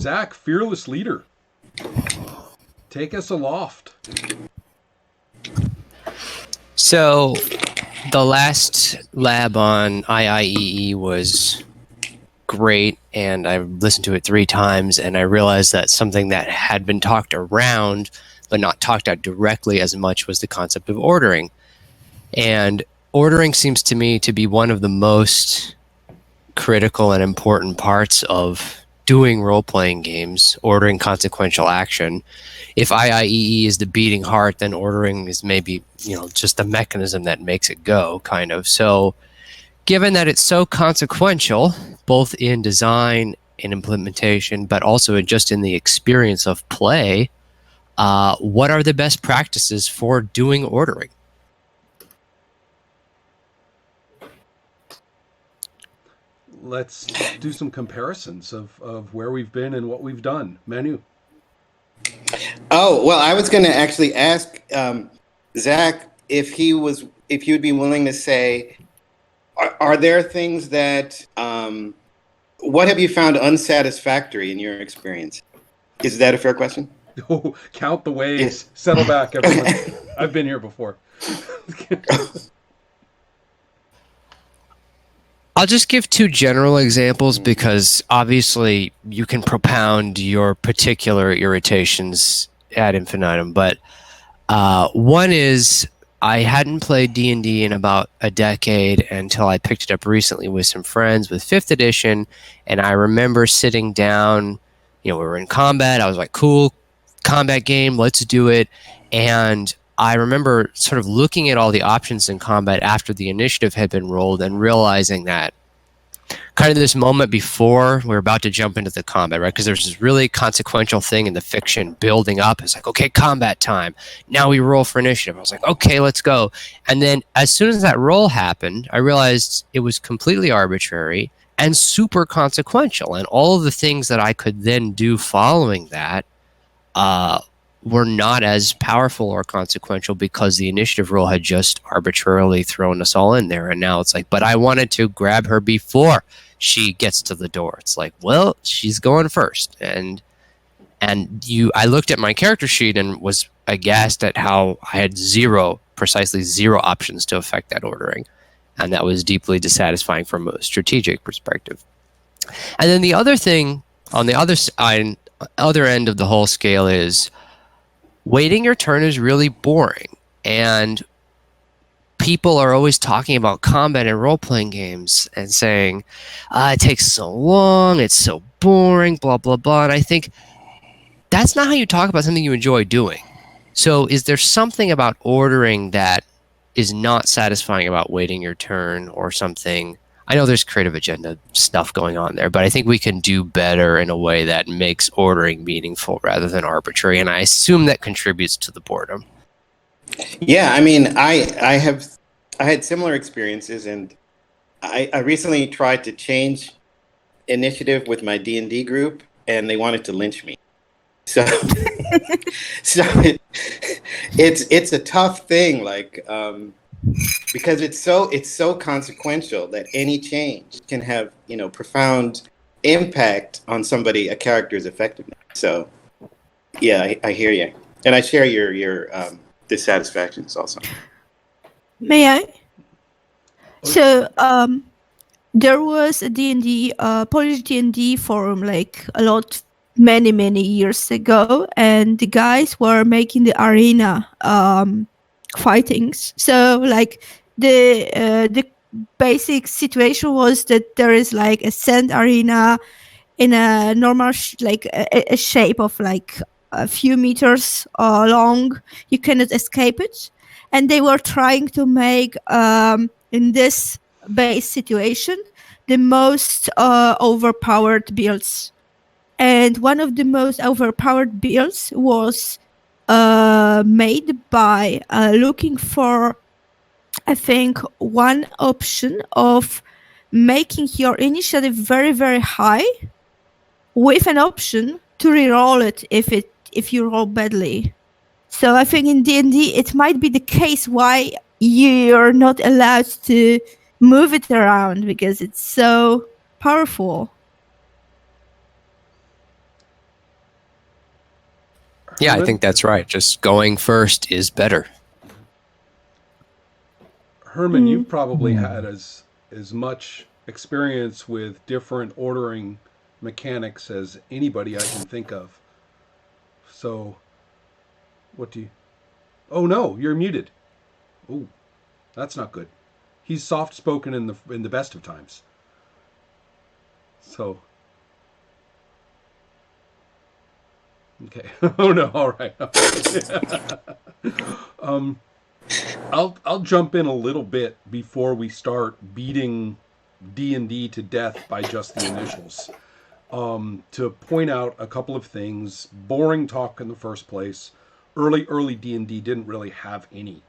Zach, fearless leader. Take us aloft. So, the last lab on IIEE was great, and I listened to it 3 times, and I realized that something that had been talked around but not talked out directly as much was the concept of ordering. And ordering seems to me to be one of the most critical and important parts of doing role-playing games, ordering consequential action. If IIEE is the beating heart, then ordering is maybe, just the mechanism that makes it go, kind of. So given that it's so consequential, both in design and implementation, but also just in the experience of play, what are the best practices for doing ordering? Let's do some comparisons of where we've been and what we've done. Manu. Oh, well, I was going to actually ask Zach if you would be willing to say, are there things that, what have you found unsatisfactory in your experience? Is that a fair question? Oh, count the waves. Yes. Settle back, everyone. I've been here before. I'll just give 2 general examples because obviously you can propound your particular irritations ad infinitum. But one is I hadn't played D&D in about a decade until I picked it up recently with some friends with 5th edition. And I remember sitting down, we were in combat. I was like, cool, combat game, let's do it. And I remember sort of looking at all the options in combat after the initiative had been rolled and realizing that kind of this moment before we're about to jump into the combat, right? Because there's this really consequential thing in the fiction building up. It's like, okay, combat time. Now we roll for initiative. I was like, okay, let's go. And then as soon as that roll happened, I realized it was completely arbitrary and super consequential. And all of the things that I could then do following that were not as powerful or consequential because the initiative roll had just arbitrarily thrown us all in there. And now it's like, but I wanted to grab her before she gets to the door. It's like, well, she's going first. And I looked at my character sheet and was aghast at how I had precisely zero options to affect that ordering. And that was deeply dissatisfying from a strategic perspective. And then the other thing on the other end of the whole scale is waiting your turn is really boring, and people are always talking about combat and role-playing games and saying, it takes so long, it's so boring, blah, blah, blah. And I think that's not how you talk about something you enjoy doing. So is there something about ordering that is not satisfying about waiting your turn or something? I know there's creative agenda stuff going on there, but I think we can do better in a way that makes ordering meaningful rather than arbitrary. And I assume that contributes to the boredom. Yeah, I mean, I had similar experiences, and I recently tried to change initiative with my D&D group, and they wanted to lynch me. So, it's a tough thing, like. Because it's so consequential that any change can have profound impact on a character's effectiveness. So yeah, I hear you, and I share your dissatisfactions also. May I? So there was a D&D Polish D&D forum many years ago, and the guys were making the arena fightings. So the basic situation was that there is a sand arena in a normal a shape of a few meters long. You cannot escape it, and they were trying to make in this base situation the most overpowered builds, and one of the most overpowered builds was made by looking for, I think, one option of making your initiative very, very high with an option to reroll it if you roll badly. So I think in D&D it might be the case why you're not allowed to move it around, because it's so powerful. Yeah, I Herman? think that's right. Just going first is better. Herman, you've probably had as much experience with different ordering mechanics as anybody I can think of. So, what do you? Oh no, you're muted. Oh, that's not good. He's soft spoken in the best of times. So, okay. Oh no. All right. um, I'll jump in a little bit before we start beating D&D to death by just the initials. To point out a couple of things. Boring talk in the first place. Early D&D didn't really have any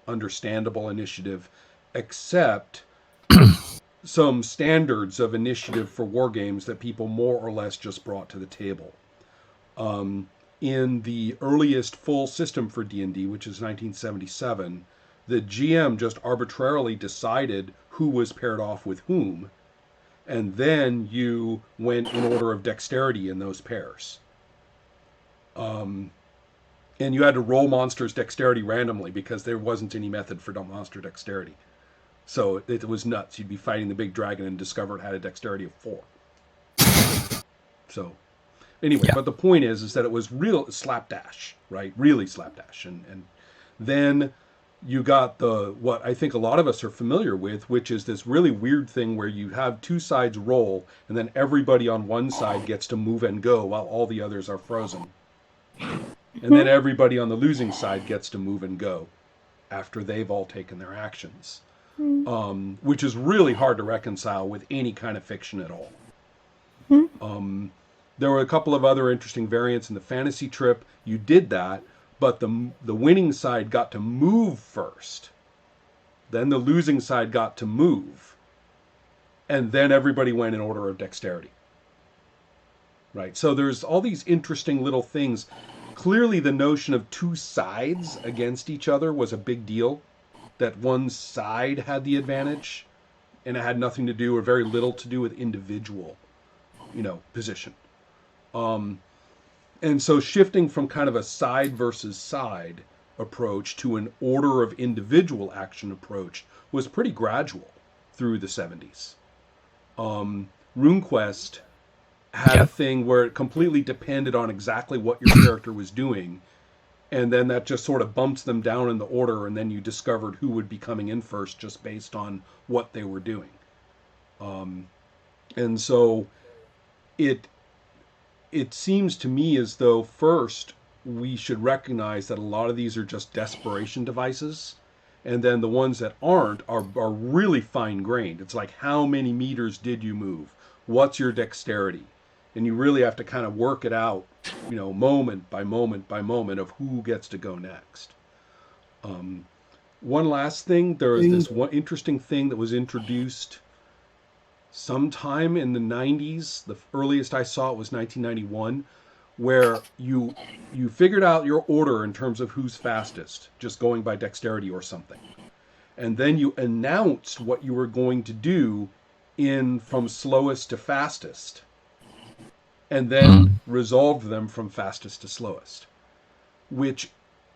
understandable initiative, except some standards of initiative for war games that people more or less just brought to the table. In the earliest full system for D&D, which is 1977, the GM just arbitrarily decided who was paired off with whom, and then you went in order of dexterity in those pairs. And you had to roll monsters' dexterity randomly because there wasn't any method for monster dexterity. So it was nuts. You'd be fighting the big dragon and discover it had a dexterity of 4. So anyway, Yeah. but the point is that it was real slapdash, right? Really slapdash. And then you got what I think a lot of us are familiar with, which is this really weird thing where you have two sides roll, and then everybody on one side gets to move and go while all the others are frozen. And then everybody on the losing side gets to move and go after they've all taken their actions, which is really hard to reconcile with any kind of fiction at all. There were a couple of other interesting variants in the fantasy trip. You did that, but the winning side got to move first. Then the losing side got to move. And then everybody went in order of dexterity. Right? So there's all these interesting little things. Clearly the notion of two sides against each other was a big deal. That one side had the advantage, and it had nothing to do, or very little to do, with individual, position. And so shifting from kind of a side versus side approach to an order of individual action approach was pretty gradual through the 70s. RuneQuest had a thing where it completely depended on exactly what your character was doing, and then that just sort of bumps them down in the order, and then you discovered who would be coming in first just based on what they were doing. And so it seems to me as though first we should recognize that a lot of these are just desperation devices, and then the ones that aren't are really fine-grained. It's like, how many meters did you move? What's your dexterity? And you really have to kind of work it out, moment by moment by moment of who gets to go next. One last thing, there is this one interesting thing that was introduced sometime in the 90s. The earliest I saw it was 1991, where you figured out your order in terms of who's fastest, just going by dexterity or something. And then you announced what you were going to do from slowest to fastest, and then resolved them from fastest to slowest, which,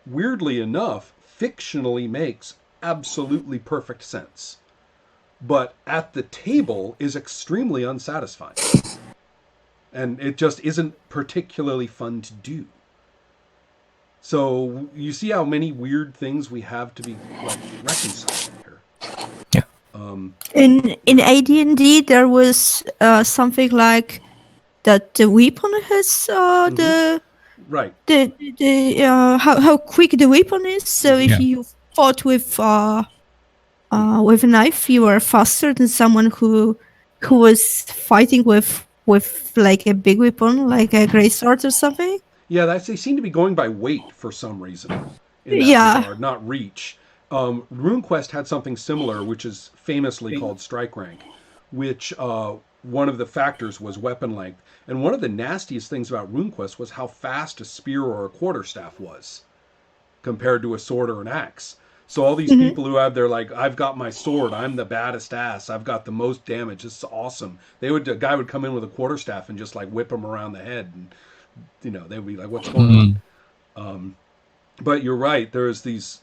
weirdly enough, fictionally makes absolutely perfect sense, but at the table is extremely unsatisfying, and it just isn't particularly fun to do. So you see how many weird things we have to be reconciling here. Yeah. In AD&D, there was something like that the weapon has the right the how quick the weapon is. So if you fought with a knife, you were faster than someone who was fighting with like a big weapon, like a great sword or something. Yeah, they seem to be going by weight for some reason in that regard, not reach. RuneQuest had something similar, which is famously called strike rank, which one of the factors was weapon length. And one of the nastiest things about RuneQuest was how fast a spear or a quarterstaff was compared to a sword or an axe. So all these people who have their I've got my sword, I'm the baddest ass, I've got the most damage, this is awesome. A guy would come in with a quarterstaff and just whip him around the head and They would be like, what's going on? But you're right. There's these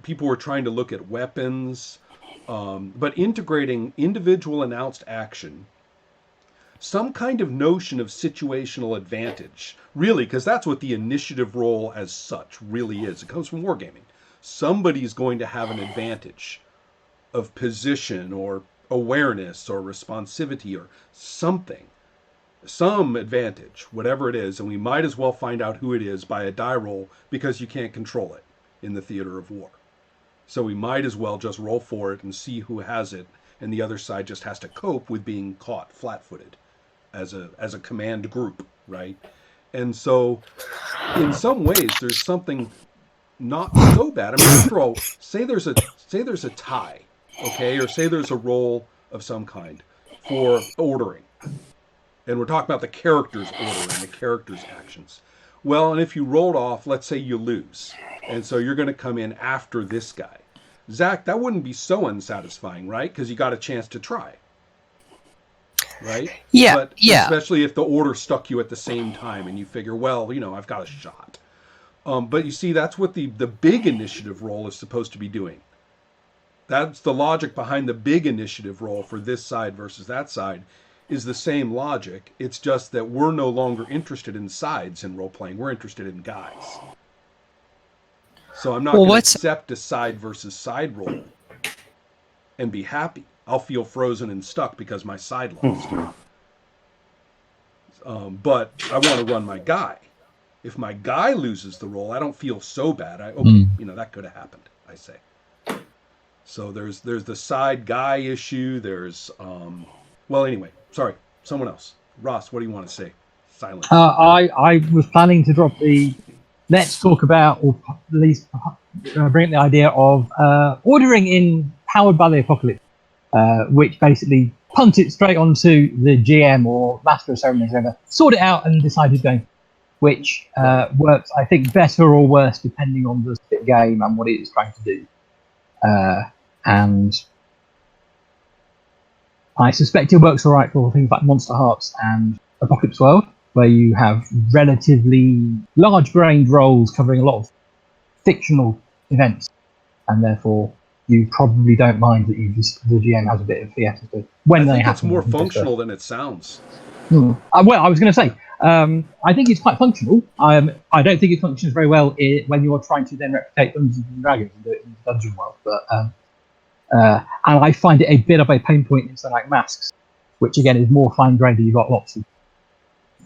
people who are trying to look at weapons, but integrating individual announced action, some kind of notion of situational advantage, really, because that's what the initiative role as such really is. It comes from wargaming. Somebody's going to have an advantage of position or awareness or responsivity or something, some advantage, whatever it is, and we might as well find out who it is by a die roll because you can't control it in the theater of war. So we might as well just roll for it and see who has it, and the other side just has to cope with being caught flat-footed as a command group, right? And so in some ways there's something not so bad. I mean, after all, say there's a tie, okay, or say there's a roll of some kind for ordering. And we're talking about the character's order and the character's actions. Well, and if you rolled off, let's say you lose, and so you're going to come in after this guy. Zach, that wouldn't be so unsatisfying, right? Because you got a chance to try, right? Yeah, but especially if the order stuck you at the same time and you figure, well, I've got a shot. But you see, that's what the big initiative roll is supposed to be doing. That's the logic behind the big initiative roll for this side versus that side is the same logic. It's just that we're no longer interested in sides in role-playing. We're interested in guys. So I'm not going to accept a side versus side roll and be happy. I'll feel frozen and stuck because my side lost. But I want to run my guy. If my guy loses the roll, I don't feel so bad. That could have happened, I say. So there's the side guy issue. There's anyway, sorry, someone else. Ross, what do you want to say? Silent. I was planning to drop let's talk about, or at least bring up the idea of ordering in Powered by the Apocalypse, which basically punt it straight onto the GM or Master of Ceremonies, whoever, sort it out and decide who's going, which works, I think, better or worse depending on the game and what it is trying to do. And I suspect it works all right for things like Monster Hearts and Apocalypse World, where you have relatively large-grained roles covering a lot of fictional events, and therefore you probably don't mind that the GM has a bit of fiesta when they happen. It's more functional than it sounds. Well, I was going to say, I think it's quite functional. I don't think it functions very well when you're trying to then replicate Dungeons and Dragons and do it in the Dungeon world. But and I find it a bit of a pain point in something like Masks, which again is more fine-grained. You've got lots of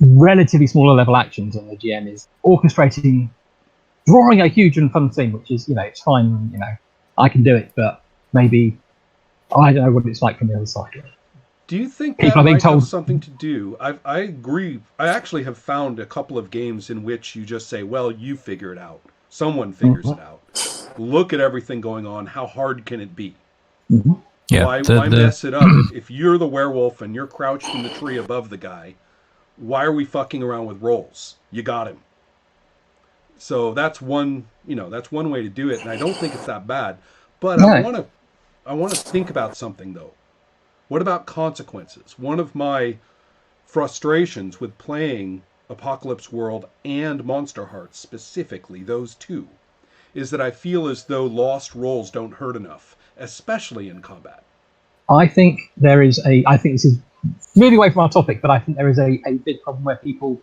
relatively smaller level actions, and the GM is orchestrating, drawing a huge and fun thing, which is, it's fine. I can do it, but maybe I don't know what it's like from the other side. Do you think that might have something to do? I agree. I actually have found a couple of games in which you just say, well, you figure it out. Someone figures it out. Look at everything going on. How hard can it be? Mm-hmm. Yeah, why mess it up? If you're the werewolf and you're crouched in the tree above the guy, why are we fucking around with rolls? You got him. So that's one way to do it, and I don't think it's that bad. But I want to think about something though. What about consequences? One of my frustrations with playing Apocalypse World and Monster Hearts, specifically those two, is that I feel as though lost rolls don't hurt enough, especially in combat. I think this is moving away from our topic, but I think there is a big problem where people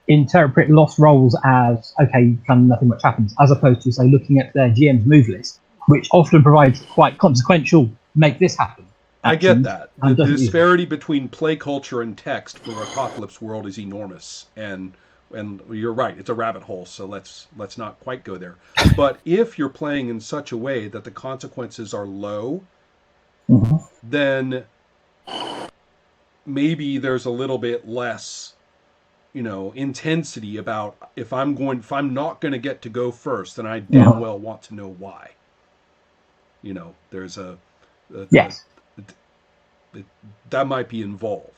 interpret lost rolls as, okay, nothing much happens, as opposed to, say, looking at their GM's move list, which often provides quite consequential, make this happen. I get that. The disparity between play culture and text for Apocalypse World is enormous, and you're right, it's a rabbit hole, so let's not quite go there. But if you're playing in such a way that the consequences are low, then maybe there's a little bit less, intensity about if I'm not going to get to go first, then I damn well want to know why. There's yes. That might be involved.